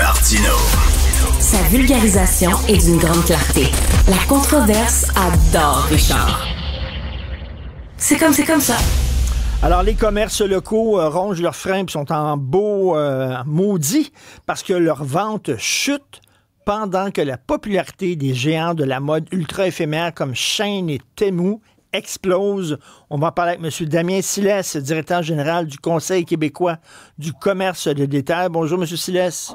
Martino. Sa vulgarisation est d'une grande clarté. La controverse adore Richard. C'est comme ça. Alors, les commerces locaux rongent leurs freins et sont en beau maudit parce que leurs ventes chutent pendant que la popularité des géants de la mode ultra éphémère comme Shein et Temu explose. On va en parler avec M. Damien Silès, directeur général du Conseil québécois du commerce de détail. Bonjour, M. Silès.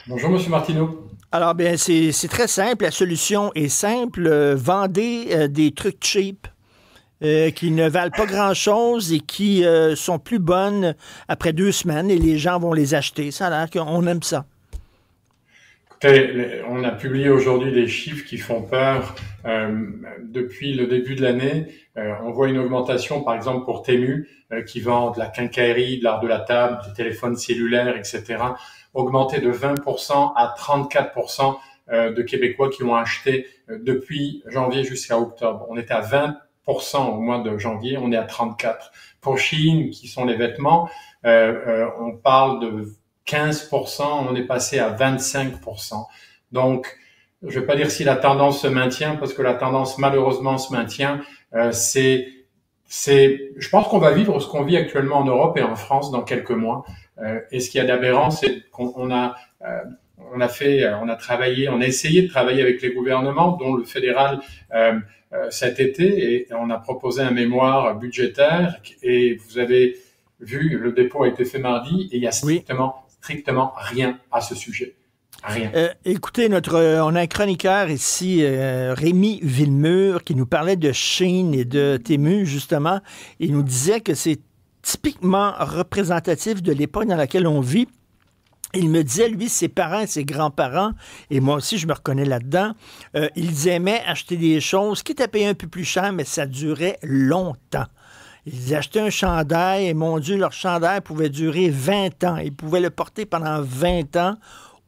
Bonjour, M. Martineau. Alors, bien, c'est très simple. La solution est simple. Vendez des trucs cheap. Qui ne valent pas grand-chose et qui sont plus bonnes après 2 semaines et les gens vont les acheter. Ça a l'air qu'on aime ça. Écoutez, on a publié aujourd'hui des chiffres qui font peur. Depuis le début de l'année, on voit une augmentation, par exemple pour Temu, qui vend de la quincaillerie, de l'art de la table, des téléphones cellulaires, etc., augmenté de 20% à 34% de Québécois qui l'ont acheté depuis janvier jusqu'à octobre. On était à 20% au mois de janvier, on est à 34. Pour Shein, qui sont les vêtements, on parle de 15%, on est passé à 25%. Donc, je vais pas dire si la tendance se maintient, parce que la tendance malheureusement se maintient. Je pense qu'on va vivre ce qu'on vit actuellement en Europe et en France dans quelques mois. Et ce qu'il y a d'aberrant, c'est qu'on a travaillé, on a essayé de travailler avec les gouvernements, dont le fédéral cet été, et on a proposé un mémoire budgétaire. Et vous avez vu, le dépôt a été fait mardi, et il y a strictement rien à ce sujet. Rien. Écoutez, on a un chroniqueur ici, Rémi Villemur, qui nous parlait de Shein et de Temu, justement. Il nous disait que c'est typiquement représentatif de l'époque dans laquelle on vit. Il me disait, lui, ses parents, ses grands-parents, et moi aussi, je me reconnais là-dedans, ils aimaient acheter des choses qui étaient payées un peu plus cher, mais ça durait longtemps. Ils achetaient un chandail, et mon Dieu, leur chandail pouvait durer 20 ans. Ils pouvaient le porter pendant 20 ans.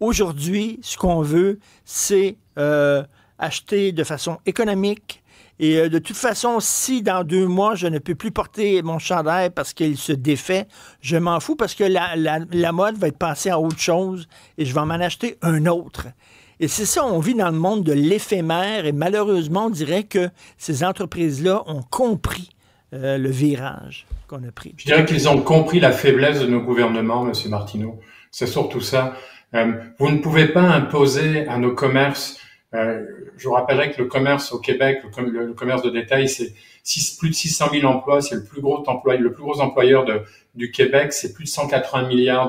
Aujourd'hui, ce qu'on veut, c'est acheter de façon économique. Et de toute façon, si dans 2 mois, je ne peux plus porter mon chandail parce qu'il se défait, je m'en fous parce que la mode va être passée à autre chose et je vais m'en acheter un autre. Et c'est ça, on vit dans le monde de l'éphémère et malheureusement, on dirait que ces entreprises-là ont compris le virage qu'on a pris. Je dirais qu'ils ont compris la faiblesse de nos gouvernements, M. Martineau. C'est surtout ça. Vous ne pouvez pas imposer à nos commerces. Je vous rappellerai que le commerce au Québec, le commerce de détail, c'est plus de 600 000 emplois, c'est le plus gros employeur du Québec, c'est plus de 180 milliards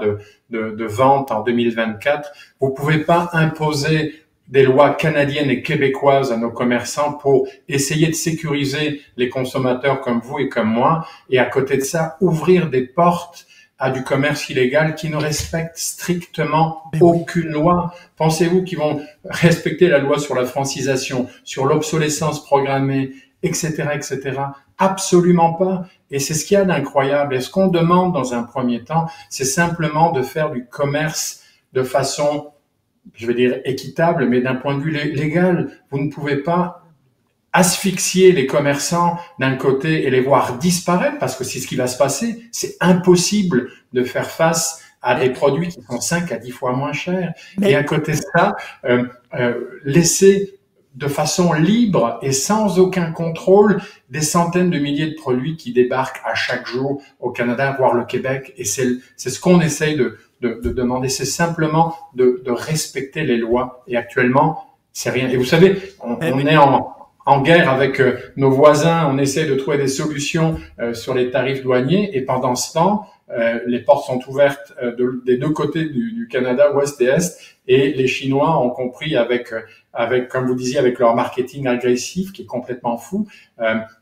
de ventes en 2024. Vous pouvez pas imposer des lois canadiennes et québécoises à nos commerçants pour essayer de sécuriser les consommateurs comme vous et comme moi, et à côté de ça, ouvrir des portes à du commerce illégal qui ne respecte strictement aucune loi. Pensez-vous qu'ils vont respecter la loi sur la francisation, sur l'obsolescence programmée, etc., etc.? Absolument pas. Et c'est ce qu'il y a d'incroyable. Et ce qu'on demande dans un premier temps, c'est simplement de faire du commerce de façon, je vais dire, équitable, mais d'un point de vue légal. Vous ne pouvez pas asphyxier les commerçants d'un côté et les voir disparaître, parce que c'est ce qui va se passer. C'est impossible de faire face à des produits qui sont 5 à 10 fois moins chers. Et à côté de ça, laisser de façon libre et sans aucun contrôle des centaines de milliers de produits qui débarquent à chaque jour au Canada, voire le Québec. Et c'est ce qu'on essaye de demander. C'est simplement de respecter les lois. Et actuellement, c'est rien. Et vous savez, on est en guerre avec nos voisins, on essaie de trouver des solutions sur les tarifs douaniers, et pendant ce temps, les portes sont ouvertes des 2 côtés du Canada, ouest et est, et les Chinois ont compris avec, comme vous disiez, avec leur marketing agressif qui est complètement fou,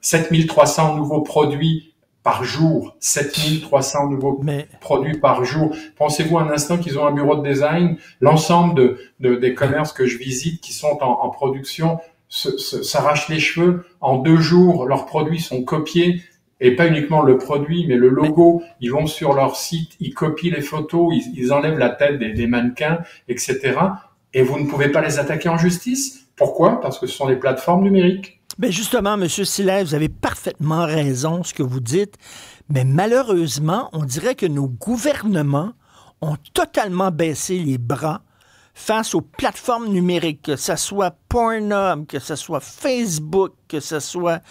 7300 nouveaux produits par jour, 7300 nouveaux produits par jour. Pensez-vous un instant qu'ils ont un bureau de design, l'ensemble des commerces que je visite qui sont en production s'arrachent les cheveux. En 2 jours, leurs produits sont copiés, et pas uniquement le produit, mais le logo. Ils vont sur leur site, ils copient les photos, ils enlèvent la tête des mannequins, etc. Et vous ne pouvez pas les attaquer en justice. Pourquoi? Parce que ce sont des plateformes numériques. Bien justement, M. Silès, vous avez parfaitement raison, ce que vous dites. Mais malheureusement, on dirait que nos gouvernements ont totalement baissé les bras face aux plateformes numériques, que ce soit Pornhub, que ce soit Facebook, que ce soit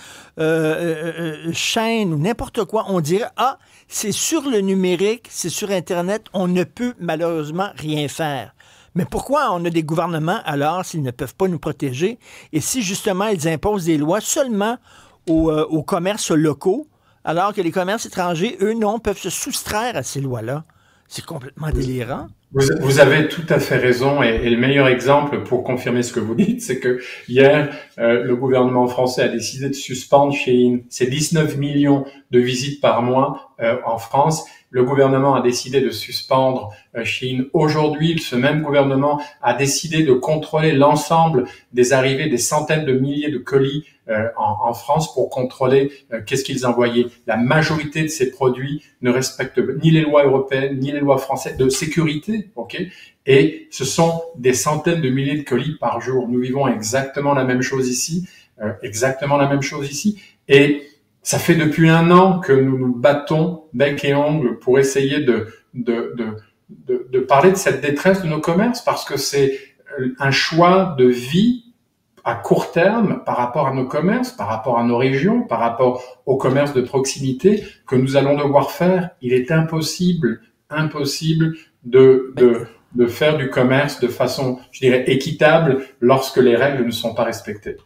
chaîne ou n'importe quoi, on dirait, ah, c'est sur le numérique, c'est sur Internet, on ne peut malheureusement rien faire. Mais pourquoi on a des gouvernements alors s'ils ne peuvent pas nous protéger? Et si justement ils imposent des lois seulement aux commerces locaux, alors que les commerces étrangers, eux, non, peuvent se soustraire à ces lois-là? C'est complètement délirant. Vous avez tout à fait raison, et le meilleur exemple pour confirmer ce que vous dites, c'est que hier, le gouvernement français a décidé de suspendre Shein. C'est 19 millions de visites par mois en France. Le gouvernement a décidé de suspendre Shein. Aujourd'hui, ce même gouvernement a décidé de contrôler l'ensemble des arrivées, des centaines de milliers de colis en France pour contrôler qu'est-ce qu'ils envoyaient. La majorité de ces produits ne respectent ni les lois européennes, ni les lois françaises de sécurité, ok? Et ce sont des centaines de milliers de colis par jour. Nous vivons exactement la même chose ici, Et ça fait depuis 1 an que nous nous battons bec et ongle pour essayer de parler de cette détresse de nos commerces, parce que c'est un choix de vie à court terme par rapport à nos commerces, par rapport à nos régions, par rapport au commerce de proximité que nous allons devoir faire. Il est impossible de faire du commerce de façon, je dirais, équitable lorsque les règles ne sont pas respectées.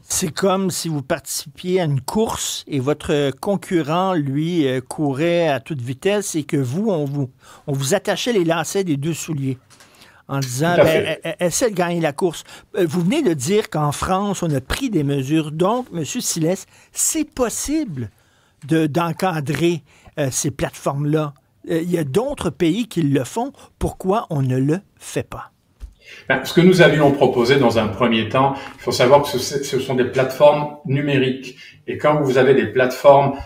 C'est comme si vous participiez à une course et votre concurrent, lui, courait à toute vitesse et que vous, on vous attachait les lacets des 2 souliers en disant, essaie de gagner la course. Vous venez de dire qu'en France, on a pris des mesures. Donc, M. Silès, c'est possible d'encadrer ces plateformes-là. Il y a d'autres pays qui le font. Pourquoi on ne le fait pas? Ce que nous avions proposé dans un premier temps, il faut savoir que ce sont des plateformes numériques. Et quand vous avez des plateformes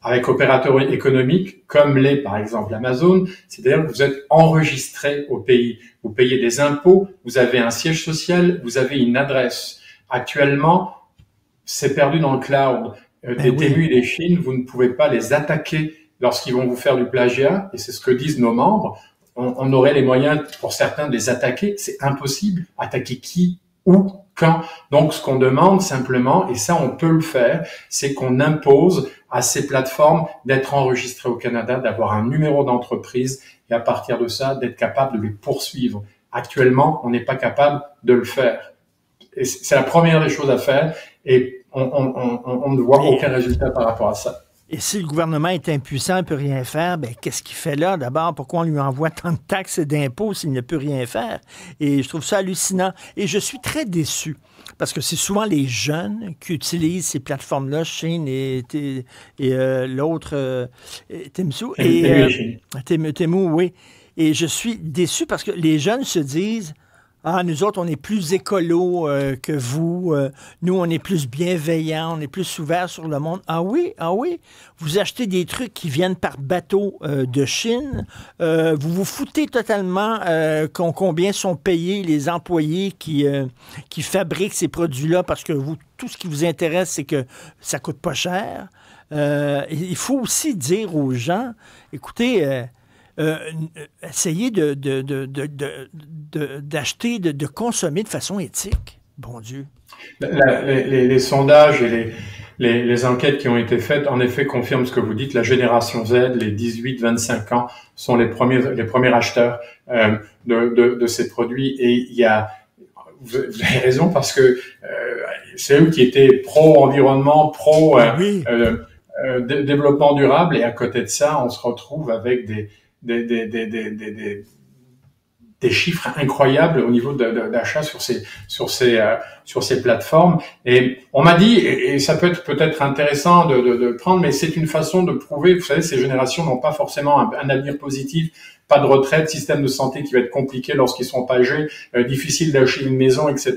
avec opérateurs économiques, comme l'est par exemple Amazon, c'est-à-dire que vous êtes enregistré au pays. Vous payez des impôts, vous avez un siège social, vous avez une adresse. Actuellement, c'est perdu dans le cloud. Des Temu et des Chine, vous ne pouvez pas les attaquer lorsqu'ils vont vous faire du plagiat, et c'est ce que disent nos membres. On aurait les moyens pour certains de les attaquer. C'est impossible. Attaquer qui, où, quand? Donc, ce qu'on demande simplement, et ça on peut le faire, c'est qu'on impose à ces plateformes d'être enregistrées au Canada, d'avoir un numéro d'entreprise, et à partir de ça, d'être capable de les poursuivre. Actuellement, on n'est pas capable de le faire. Et c'est la première des choses à faire, et on ne voit aucun résultat par rapport à ça. Et si le gouvernement est impuissant, il ne peut rien faire, ben qu'est-ce qu'il fait là? D'abord, pourquoi on lui envoie tant de taxes et d'impôts s'il ne peut rien faire? Et je trouve ça hallucinant. Et je suis très déçu, parce que c'est souvent les jeunes qui utilisent ces plateformes-là, Shein et l'autre, Temu, oui. Et je suis déçu parce que les jeunes se disent... Ah, nous autres, on est plus écolos que vous. Nous, on est plus bienveillants, on est plus ouverts sur le monde. Ah oui? Vous achetez des trucs qui viennent par bateau de Chine. Vous vous foutez totalement combien sont payés les employés qui fabriquent ces produits-là, parce que vous, tout ce qui vous intéresse, c'est que ça coûte pas cher. Il faut aussi dire aux gens, écoutez... essayer d'acheter, de consommer de façon éthique. Bon Dieu. Les sondages et les enquêtes qui ont été faites, en effet, confirment ce que vous dites. La génération Z, les 18-25 ans, sont les premiers acheteurs de ces produits. Et vous avez raison, parce que c'est eux qui étaient pro-environnement, développement durable. Et à côté de ça, on se retrouve avec des chiffres incroyables au niveau d'achat sur ces plateformes. Et on m'a dit, et ça peut être peut-être intéressant de prendre, mais c'est une façon de prouver, vous savez, ces générations n'ont pas forcément un avenir positif, pas de retraite, système de santé qui va être compliqué lorsqu'ils sont âgés, difficile d'acheter une maison, etc.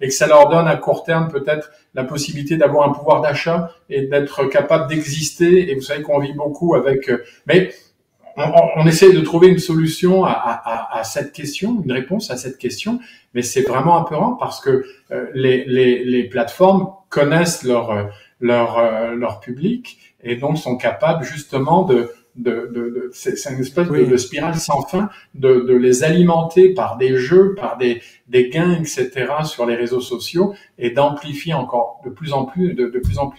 Et que ça leur donne à court terme peut-être la possibilité d'avoir un pouvoir d'achat et d'être capable d'exister. Et vous savez qu'on vit beaucoup avec... mais on essaie de trouver une solution à cette question, une réponse à cette question, mais c'est vraiment apeurant parce que les plateformes connaissent leur public et donc sont capables justement c'est une espèce de spirale sans fin, de les alimenter par des jeux, par des gains, etc. sur les réseaux sociaux, et d'amplifier encore de plus en plus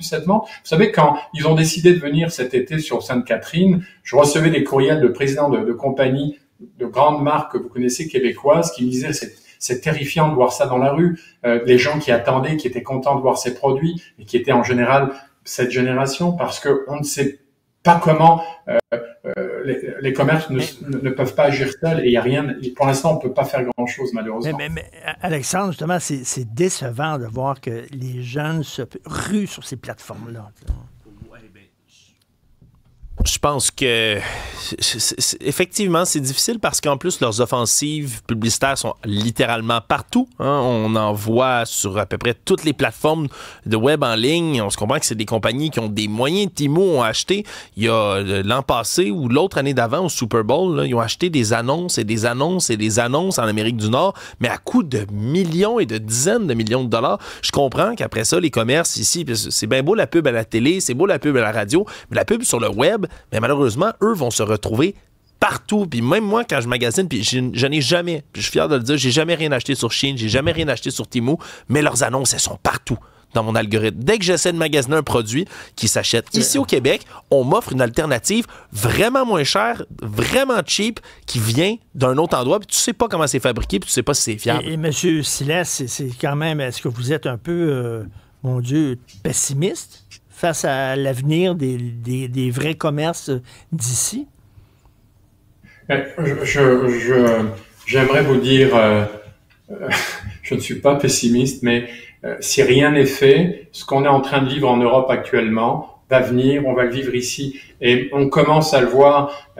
cette vente. Vous savez, quand ils ont décidé de venir cet été sur Sainte-Catherine, je recevais des courriels de présidents de compagnies, de grandes marques que vous connaissez québécoises, qui me disaient c'est terrifiant de voir ça dans la rue. Les gens qui attendaient, qui étaient contents de voir ces produits, et qui étaient en général cette génération, parce que on ne sait pas comment les commerces ne peuvent pas agir seuls, et il y a rien. Pour l'instant, on peut pas faire grand-chose, malheureusement. Mais Alexandre, justement, c'est décevant de voir que les jeunes se ruent sur ces plateformes-là. Je pense que effectivement, c'est difficile parce qu'en plus, leurs offensives publicitaires sont littéralement partout. Hein? On en voit sur à peu près toutes les plateformes de web en ligne. On se comprend que c'est des compagnies qui ont des moyens. Timo ont acheté, il y a l'an passé ou l'autre année d'avant au Super Bowl, là, ils ont acheté des annonces et des annonces et des annonces en Amérique du Nord, mais à coût de millions et de dizaines de millions de dollars. Je comprends qu'après ça, les commerces ici, c'est bien beau la pub à la télé, c'est beau la pub à la radio, mais la pub sur le web, mais malheureusement, eux vont se retrouver partout. Puis même moi, quand je magasine, puis je n'ai jamais, puis je suis fier de le dire, j'ai jamais rien acheté sur Shein, j'ai jamais rien acheté sur Temu, mais leurs annonces, elles sont partout dans mon algorithme. Dès que j'essaie de magasiner un produit qui s'achète ici au Québec, on m'offre une alternative vraiment moins chère, vraiment cheap, qui vient d'un autre endroit, puis tu sais pas comment c'est fabriqué, puis tu sais pas si c'est fiable. Et M. Silas, c'est quand même, est-ce que vous êtes un peu, mon Dieu, pessimiste face à l'avenir des vrais commerces d'ici? J'aimerais vous dire, je ne suis pas pessimiste, mais si rien n'est fait, ce qu'on est en train de vivre en Europe actuellement va venir, on va le vivre ici. Et on commence à le voir,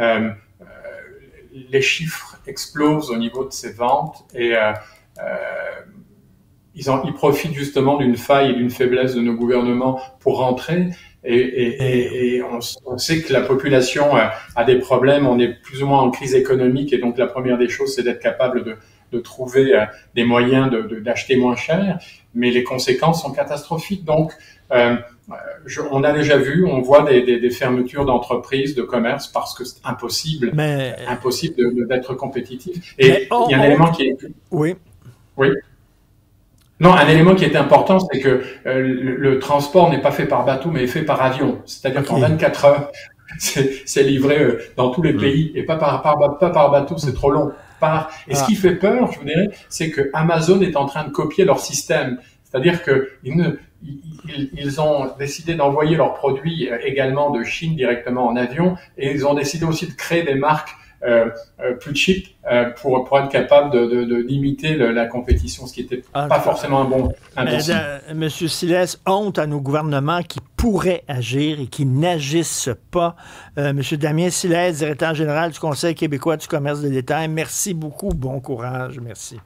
les chiffres explosent au niveau de ces ventes, et ils profitent justement d'une faille et d'une faiblesse de nos gouvernements pour rentrer. Et on sait que la population a des problèmes, on est plus ou moins en crise économique, et donc la première des choses, c'est d'être capable de trouver des moyens d'acheter moins cher, mais les conséquences sont catastrophiques. Donc, on a déjà vu, on voit des fermetures d'entreprises, de commerces, parce que c'est impossible d'être compétitif. Et il y a un élément qui est... Oui. Oui. Non, un élément qui est important, c'est que le transport n'est pas fait par bateau, mais est fait par avion. C'est-à-dire qu'en 24 heures, c'est livré dans tous les pays, et pas par bateau, c'est trop long. Et ce qui fait peur, je vous dirais, c'est que Amazon est en train de copier leur système. C'est-à-dire que ils ont décidé d'envoyer leurs produits également de Chine directement en avion, et ils ont décidé aussi de créer des marques plus cheap pour être capable de limiter la compétition, ce qui n'était pas forcément un bon intention. Monsieur Silas, honte à nos gouvernements qui pourraient agir et qui n'agissent pas. Monsieur Damien Silas, directeur général du Conseil québécois du commerce de détail, merci beaucoup. Bon courage. Merci.